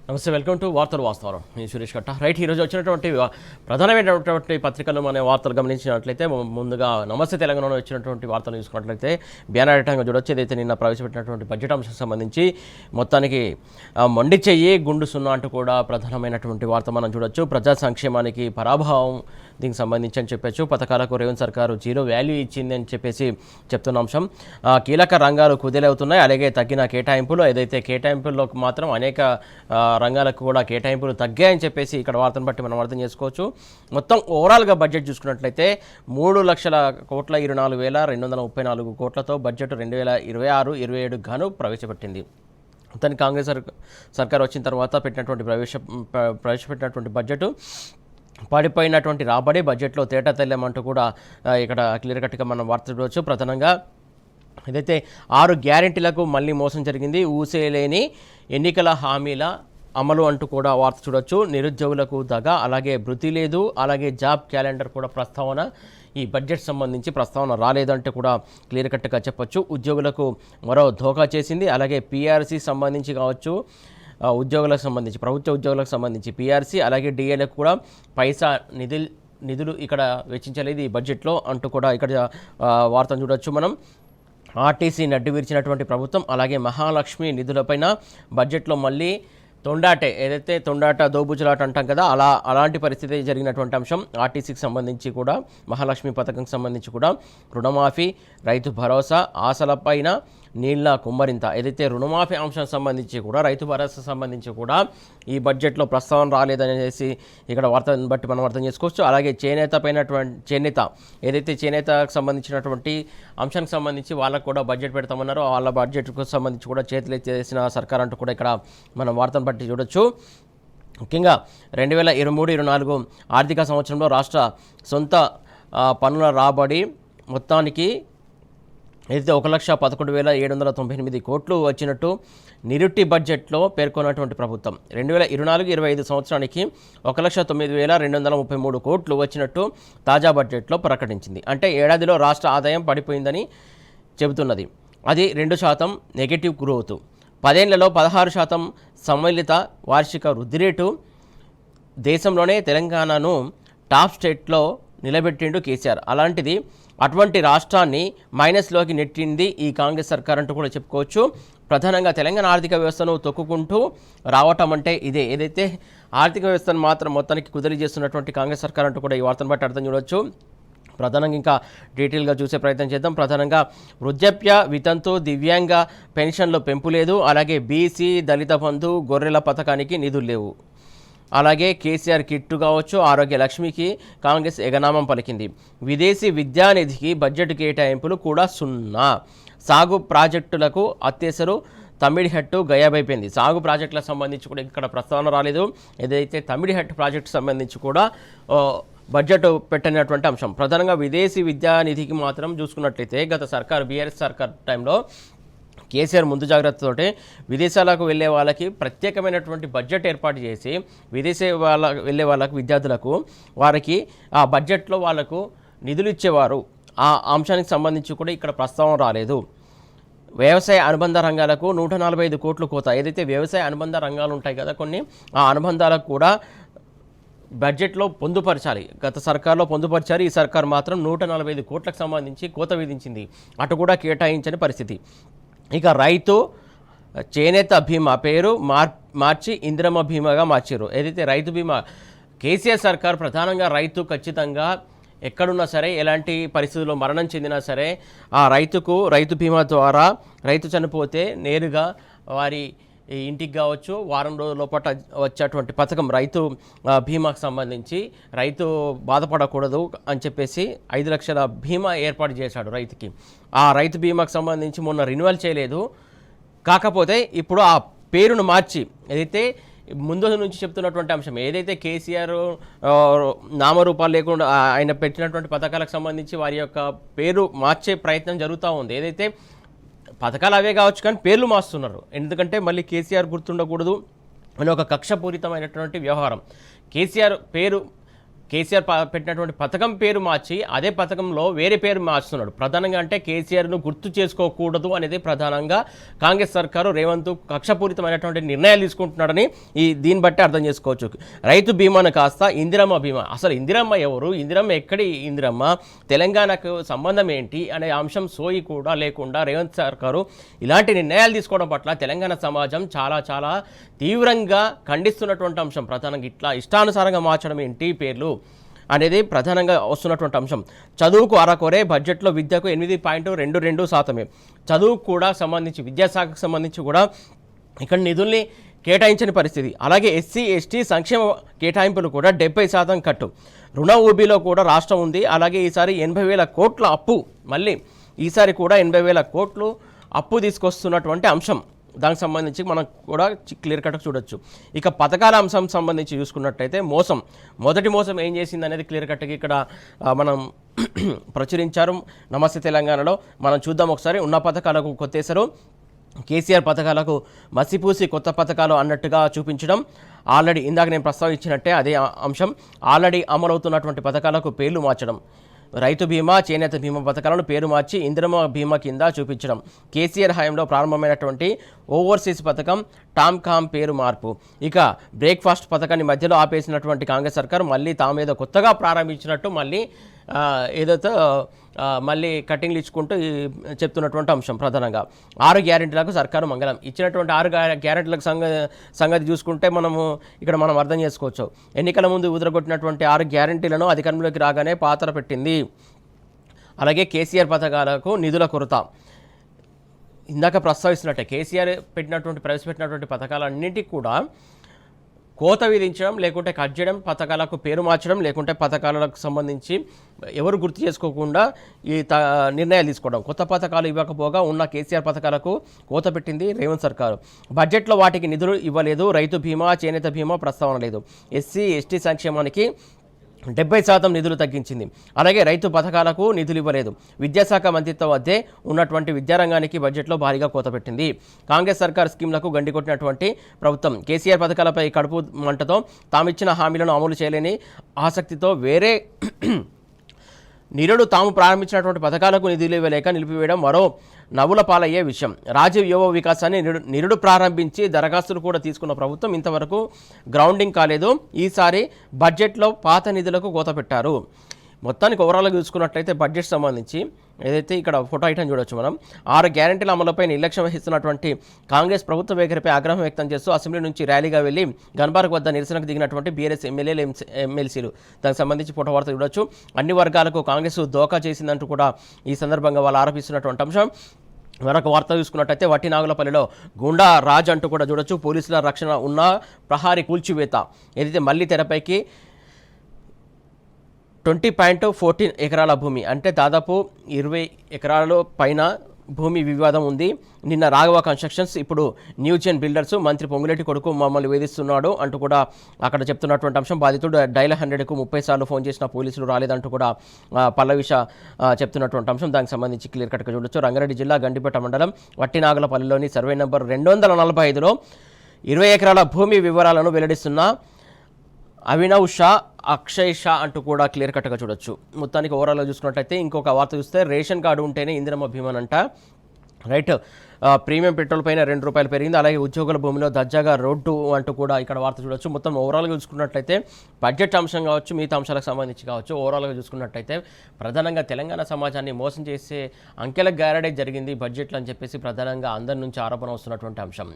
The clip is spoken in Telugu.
నమస్తే, వెల్కమ్ టు వార్తలు వాస్తవాలు. నేను సురేష్ కట్ట. రైట్, ఈరోజు వచ్చినటువంటి ప్రధానమైనటువంటి పత్రికలు మన వార్తలు గమనించినట్లయితే ముందుగా నమస్తే తెలంగాణలో వచ్చినటువంటి వార్తలు చూసుకున్నట్లయితే బ్యానర్ చూడొచ్చు. ఏదైతే నిన్న ప్రవేశపెట్టినటువంటి బడ్జెట్ అంశం సంబంధించి మొత్తానికి మొండి చెయ్యి గుండు సున్నా అంటూ కూడా ప్రధానమైనటువంటి వార్త మనం చూడొచ్చు. ప్రజా సంక్షేమానికి పరాభావం దీనికి సంబంధించి అని చెప్పచ్చు. పథకాలకు రేవంత్ సర్కారు జీరో వాల్యూ ఇచ్చింది అని చెప్పేసి చెప్తున్న అంశం. కీలక రంగాలు కుదేలవుతున్నాయి. అలాగే తగ్గిన కేటాయింపులు, ఏదైతే కేటాయింపుల్లో మాత్రం అనేక రంగాలకు కూడా కేటాయింపులు తగ్గాయని చెప్పేసి ఇక్కడ వార్తను బట్టి మనం అర్థం చేసుకోవచ్చు. మొత్తం ఓవరాల్గా బడ్జెట్ చూసుకున్నట్లయితే 3,24,234 కోట్లతో బడ్జెట్ 2026-27 గాను ప్రవేశపెట్టింది. మొత్తానికి కాంగ్రెస్ సర్కార్ వచ్చిన తర్వాత ప్రవేశపెట్టినటువంటి బడ్జెట్ పడిపోయినటువంటి రాబడి బడ్జెట్లో తేట తెల్లమంటూ కూడా ఇక్కడ క్లియర్ కట్గా మనం వార్త చూడవచ్చు. ప్రధానంగా ఏదైతే 6 గ్యారెంటీలకు మళ్ళీ మోసం జరిగింది, ఊసేలేని ఎన్నికల హామీల అమలు అంటూ కూడా వార్త చూడొచ్చు. నిరుద్యోగులకు దగ, అలాగే భృతి లేదు, అలాగే జాబ్ క్యాలెండర్ కూడా ప్రస్తావన ఈ బడ్జెట్ సంబంధించి ప్రస్తావన రాలేదంటే కూడా క్లియర్ కట్గా చెప్పొచ్చు. ఉద్యోగులకు మరో ధోకా చేసింది. అలాగే పీఆర్సీ సంబంధించి కావచ్చు, ఉద్యోగులకు సంబంధించి ప్రభుత్వ ఉద్యోగులకు సంబంధించి పీఆర్సీ, అలాగే డిఏలకు కూడా పైసా నిధులు ఇక్కడ వెచ్చించలేదు ఈ బడ్జెట్లో అంటూ కూడా ఇక్కడ వార్తను చూడొచ్చు మనం. ఆర్టీసీ నడ్డు విరిచినటువంటి ప్రభుత్వం, అలాగే మహాలక్ష్మి నిధులపైన బడ్జెట్లో మళ్ళీ తొండాటే, ఏదైతే తొండాట దోబుజులాట అంటాం కదా, అలాంటి పరిస్థితి జరిగినటువంటి అంశం. ఆర్టీసీకి సంబంధించి కూడా, మహాలక్ష్మి పథకంకి సంబంధించి కూడా రుణమాఫీ, రైతు భరోసా, ఆశలపైన నీళ్ళ కుమ్మరింత, ఏదైతే రుణమాఫీ అంశం సంబంధించి కూడా, రైతు భరోసా సంబంధించి కూడా ఈ బడ్జెట్లో ప్రస్తావన రాలేదనేసి ఇక్కడ వార్తను బట్టి మనం అర్థం చేసుకోవచ్చు. అలాగే చేనేత ఏదైతే చేనేతకు సంబంధించినటువంటి అంశానికి సంబంధించి వాళ్ళకు కూడా బడ్జెట్ పెడతామన్నారో వాళ్ళ బడ్జెట్కు సంబంధించి కూడా చేతులు చేసిన సర్కార్ అంటూ కూడా ఇక్కడ మనం వార్తను బట్టి చూడొచ్చు. ముఖ్యంగా 2023-24 ఆర్థిక సంవత్సరంలో రాష్ట్ర సొంత పన్నుల రాబడి మొత్తానికి ఏదైతే 1,11,798 కోట్లు వచ్చినట్టు నిరుట్టి బడ్జెట్లో పేర్కొన్నటువంటి ప్రభుత్వం 2024-25 సంవత్సరానికి 1,09,233 కోట్లు వచ్చినట్టు తాజా బడ్జెట్లో ప్రకటించింది. అంటే ఏడాదిలో రాష్ట్ర ఆదాయం పడిపోయిందని చెబుతున్నది. అది 2% నెగటివ్ గ్రోత్. 10 ఏళ్లలో 16% సమ్మిళిత వార్షిక వృద్ధి రేటు. దేశంలోనే తెలంగాణను టాప్ స్టేట్లో నిలబెట్టిండు కేసీఆర్. అలాంటిది అటువంటి రాష్ట్రాన్ని మైనస్లోకి నెట్టింది ఈ కాంగ్రెస్ సర్కార్ అంటూ కూడా చెప్పుకోవచ్చు. ప్రధానంగా తెలంగాణ ఆర్థిక వ్యవస్థను తొక్కుకుంటూ రావటం అంటే ఇదే. ఏదైతే ఆర్థిక వ్యవస్థను మాత్రం మొత్తానికి కుదిరి చేస్తున్నటువంటి కాంగ్రెస్ సర్కార్ అంటూ కూడా ఈ వార్తను బట్టి అర్థం చూడవచ్చు. ప్రధానంగా ఇంకా డీటెయిల్గా చూసే ప్రయత్నం చేద్దాం. ప్రధానంగా వృద్ధాప్య, వితంతు, దివ్యాంగ పెన్షన్లు పెంపు లేదు. అలాగే బీసీ, దళిత బంధు, గొర్రెల పథకానికి నిధులు లేవు. అలాగే కేసీఆర్ కిట్టు కావచ్చు, ఆరోగ్య లక్ష్మికి కాంగ్రెస్ ఎగనామం పలికింది. విదేశీ విద్యానిధికి బడ్జెట్ కేటాయింపులు కూడా 0. సాగు ప్రాజెక్టులకు అత్యవసరు తమిడిహట్టు గయాబైపోయింది. సాగు ప్రాజెక్టులకు సంబంధించి కూడా ఇక్కడ ప్రస్తావన రాలేదు. ఏదైతే తమిడిహట్టు ప్రాజెక్టు సంబంధించి కూడా బడ్జెట్ పెట్టినటువంటి అంశం. ప్రధానంగా విదేశీ విద్యానిధికి మాత్రం చూసుకున్నట్లయితే గత సర్కారు బీఆర్ఎస్ సర్కార్ టైంలో కేసీఆర్ ముందు జాగ్రత్తతోటే విదేశాలకు వెళ్ళే వాళ్ళకి ప్రత్యేకమైనటువంటి బడ్జెట్ ఏర్పాటు చేసి వెళ్ళే వాళ్ళకు విద్యార్థులకు వారికి ఆ బడ్జెట్లో వాళ్ళకు నిధులు ఇచ్చేవారు. ఆ అంశానికి సంబంధించి కూడా ఇక్కడ ప్రస్తావన రాలేదు. వ్యవసాయ అనుబంధ రంగాలకు 145 కోట్లు కోత. ఏదైతే వ్యవసాయ అనుబంధ రంగాలు ఉంటాయి కదా కొన్ని, ఆ అనుబంధాలకు కూడా బడ్జెట్లో పొందుపరచాలి. గత సర్కార్లో పొందుపరిచారు. ఈ సర్కార్ మాత్రం 145 కోట్లకు సంబంధించి కోత విధించింది. అటు కూడా కేటాయించని పరిస్థితి. ఇక రైతు చేనేత బీమా పేరు మార్చి ఇందిరమ్మ బీమాగా మార్చారు. ఏదైతే రైతు బీమా, కేసీఆర్ సర్కార్ ప్రధానంగా రైతు ఖచ్చితంగా ఎక్కడున్నా సరే, ఎలాంటి పరిస్థితుల్లో మరణం చెందినా సరే, ఆ రైతు బీమా ద్వారా రైతు చనిపోతే నేరుగా వారి ఇంటికి కావచ్చు వారం రోజుల లోపల వచ్చేటువంటి పథకం రైతు బీమాకు సంబంధించి రైతు బాధపడకూడదు అని చెప్పేసి 5 లక్షల బీమా ఏర్పాటు చేశాడు రైతుకి. ఆ రైతు బీమాకు సంబంధించి మొన్న రెన్యువల్ చేయలేదు. కాకపోతే ఇప్పుడు ఆ పేరును మార్చి, ఏదైతే ముందు నుంచి చెప్తున్నటువంటి అంశం, ఏదైతే కేసీఆర్ నామరూపాలు లేకుండా ఆయన పెట్టినటువంటి పథకాలకు సంబంధించి వారి యొక్క పేరు మార్చే ప్రయత్నం జరుగుతూ ఉంది. ఏదైతే పథకాలు అవే కావచ్చు కానీ పేర్లు మార్చుతున్నారు. ఎందుకంటే మళ్ళీ కేసీఆర్ గుర్తుండకూడదు అని ఒక కక్షపూరితమైనటువంటి వ్యవహారం. కేసీఆర్ పేరు కేసీఆర్ పెట్టినటువంటి పథకం పేరు మార్చి అదే పథకంలో వేరే పేరు మార్చుతున్నాడు. ప్రధానంగా అంటే కేసీఆర్ను గుర్తు చేసుకోకూడదు అనేది ప్రధానంగా కాంగ్రెస్ సర్కారు రేవంత్ కక్షపూరితమైనటువంటి నిర్ణయాలు తీసుకుంటున్నాడని దీన్ని బట్టి అర్థం చేసుకోవచ్చు. రైతు బీమాను కాస్త ఇందిరమ్మ బీమా. అసలు ఇందిరమ్మ ఎవరు, ఇందిరమ్మ ఎక్కడి ఇందిరమ్మ, తెలంగాణకు సంబంధం ఏంటి అనే అంశం సోయి కూడా లేకుండా రేవంత్ సర్కారు ఇలాంటి నిర్ణయాలు తీసుకోవడం పట్ల తెలంగాణ సమాజం చాలా చాలా తీవ్రంగా ఖండిస్తున్నటువంటి అంశం. ప్రధానంగా ఇట్లా ఇష్టానుసారంగా మార్చడం ఏంటి పేర్లు అనేది ప్రధానంగా వస్తున్నటువంటి అంశం. చదువుకు అరకొరే, బడ్జెట్లో విద్యకు 8.22%. చదువుకు కూడా సంబంధించి విద్యాశాఖకు సంబంధించి కూడా ఇక్కడ నిధుల్ని కేటాయించని పరిస్థితి. అలాగే ఎస్సీ ఎస్టీ సంక్షేమ కేటాయింపులు కూడా 70% కట్టు. రుణ ఊబీలో కూడా రాష్ట్రం ఉంది. అలాగే ఈసారి 80,000 కోట్ల అప్పు, మళ్ళీ ఈసారి కూడా 80,000 కోట్లు అప్పు తీసుకొస్తున్నటువంటి అంశం. దానికి సంబంధించి మనం కూడా క్లియర్ కట్గా చూడొచ్చు. ఇక పథకాల అంశం సంబంధించి చూసుకున్నట్టయితే మొదటి మోసం ఏం చేసింది అనేది క్లియర్ కట్గా ఇక్కడ మనం ప్రచురించారు నమస్తే తెలంగాణలో. మనం చూద్దాం ఒకసారి. ఉన్న పథకాలకు కొత్తేశారు, కేసీఆర్ పథకాలకు మసిపూసి కొత్త పథకాలు అన్నట్టుగా చూపించడం. ఆల్రెడీ ఇందాక నేను ప్రస్తావించినట్టే అదే అంశం. ఆల్రెడీ అమలవుతున్నటువంటి పథకాలకు పేర్లు మార్చడం. రైతు బీమా, చేనేత బీమా పథకాలను పేరు మార్చి ఇందిరమ్మ బీమా కింద చూపించడం. కేసీఆర్ హయాంలో ప్రారంభమైనటువంటి ఓవర్సీస్ పథకం టామ్కామ్ పేరు మార్పు. ఇక బ్రేక్ఫాస్ట్ పథకాన్ని మధ్యలో ఆపేసినటువంటి కాంగ్రెస్ సర్కారు మళ్ళీ తామేదో కొత్తగా ప్రారంభించినట్టు ఏదైతే మళ్ళీ కటింగ్లు ఇచ్చుకుంటూ చెప్తున్నటువంటి అంశం. ప్రధానంగా 6 గ్యారెంటీలకు సర్కారు మంగళం. ఇచ్చినటువంటి 6 గ్యారెంటీలకు సంగతి చూసుకుంటే మనం అర్థం చేసుకోవచ్చు. ఎన్నికల ముందు ఉదరగొట్టినటువంటి 6 గ్యారెంటీలను అధికారంలోకి రాగానే పాతర పెట్టింది. అలాగే కేసీఆర్ పథకాలకు నిధుల కొరత. ఇందాక ప్రస్తావిస్తున్నట్టే కేసీఆర్ ప్రవేశపెట్టినటువంటి పథకాలన్నింటికి కూడా కోత విధించడం, లేకుంటే కట్ చేయడం, పథకాలకు పేరు మార్చడం, లేకుంటే పథకాలకు సంబంధించి ఎవరు గుర్తు చేసుకోకుండా నిర్ణయాలు తీసుకోవడం. కొత్త పథకాలు ఇవ్వకపోగా ఉన్న కేసీఆర్ పథకాలకు కోత పెట్టింది రేవంత్ సర్కారు. బడ్జెట్లో వాటికి నిధులు ఇవ్వలేదు. రైతు బీమా, చేనేత బీమా ప్రస్తావన లేదు. ఎస్సీ ఎస్టీ సంక్షేమానికి 70% నిధులు తగ్గించింది. అలాగే రైతు పథకాలకు నిధులు ఇవ్వలేదు. విద్యాశాఖ మంత్రిత్వం వద్దే ఉన్నటువంటి విద్యారంగానికి బడ్జెట్లో భారీగా కోత పెట్టింది. కాంగ్రెస్ సర్కార్ స్కీమ్లకు గండికొట్టినటువంటి ప్రభుత్వం కేసీఆర్ పథకాలపై కడుపు మంటతో తామిచ్చిన హామీలను అమలు చేయలేని ఆసక్తితో వేరే నిరుడు తాము ప్రారంభించినటువంటి పథకాలకు నిధులు ఇవ్వలేక నిలిపివేయడం మరో నవ్వుల పాలయ్యే విషయం. రాజీవ్ యువ వికాసాన్ని నిరుడు ప్రారంభించి దరఖాస్తులు కూడా తీసుకున్న ప్రభుత్వం ఇంతవరకు గ్రౌండింగ్ కాలేదు. ఈసారి బడ్జెట్లో పాత నిధులకు కోత పెట్టారు. మొత్తానికి ఓవరాల్గా చూసుకున్నట్లయితే బడ్జెట్ సంబంధించి ఏదైతే ఇక్కడ ఫోటో ఐటమ్ చూడొచ్చు మనం. 6 గ్యారెంటీల అమలుపై నిర్లక్ష్యం వహిస్తున్నటువంటి కాంగ్రెస్ ప్రభుత్వ వైఖరిపై ఆగ్రహం వ్యక్తం చేస్తూ అసెంబ్లీ నుంచి ర్యాలీగా వెళ్లి గన్పార్క్ వద్ద నిరసనకు దిగినటువంటి బీఆర్ఎస్ ఎమ్మెల్యేలు, ఎమ్మెల్సీలు. దానికి సంబంధించి ఫోటో వార్త చూడొచ్చు. అన్ని వర్గాలకు కాంగ్రెస్ దోకా చేసిందంటూ కూడా ఈ సందర్భంగా వాళ్ళు ఆరోపిస్తున్నటువంటి అంశం. మరొక వార్త చూసుకున్నట్టయితే వట్టినాగులపల్లిలో గుండా రాజ్ అంటూ కూడా చూడొచ్చు. పోలీసుల రక్షణ ఉన్న ప్రహారీ కూల్చివేత. ఏదైతే మళ్ళీ తెరపైకి 20.14 ఎకరాల భూమి, అంటే దాదాపు 20 ఎకరాల పైన భూమి వివాదం ఉంది. నిన్న రాఘవ కన్స్ట్రక్షన్స్, ఇప్పుడు న్యూ జెన్ బిల్డర్స్, మంత్రి పొంగులేటి కొడుకు మమ్మల్ని వేధిస్తున్నాడు అంటూ కూడా అక్కడ చెప్తున్నటువంటి అంశం. బాధితుడు డైల్ 100కు 30 సార్లు ఫోన్ చేసిన పోలీసులు రాలేదంటూ కూడా పల్లవిష చెప్తున్నటువంటి అంశం. దానికి సంబంధించి క్లియర్ కట్గా చూడొచ్చు. రంగారెడ్డి జిల్లా గండిపేట మండలం వట్టినాగులపల్లిలోని సర్వే నెంబర్ 245లో 20 ఎకరాల భూమి వివరాలను వెల్లడిస్తున్న అభినవ్ షా, అక్షయ్ షా అంటూ కూడా క్లియర్ కట్గా చూడొచ్చు. మొత్తానికి ఓవరాల్గా చూసుకున్నట్టయితే ఇంకొక వార్త చూస్తే రేషన్ కార్డు ఉంటేనే ఇందిరమ్మ భీమానంట. రైట్, ప్రీమియం పెట్రోల్ పైన ₹2 పెరిగింది. అలాగే ఉద్యోగుల భూమిలో దర్జాగా రోడ్డు అంటూ కూడా ఇక్కడ వార్త చూడొచ్చు. మొత్తం ఓవరాల్గా చూసుకున్నట్లయితే బడ్జెట్ అంశం కావచ్చు, మిగతా అంశాలకు సంబంధించి కావచ్చు, ఓవరాల్గా చూసుకున్నట్టయితే ప్రధానంగా తెలంగాణ సమాజాన్ని మోసం చేసే అంకెల గారడే జరిగింది బడ్జెట్లు అని చెప్పేసి ప్రధానంగా అందరి నుంచి ఆరోపణ వస్తున్నటువంటి అంశం.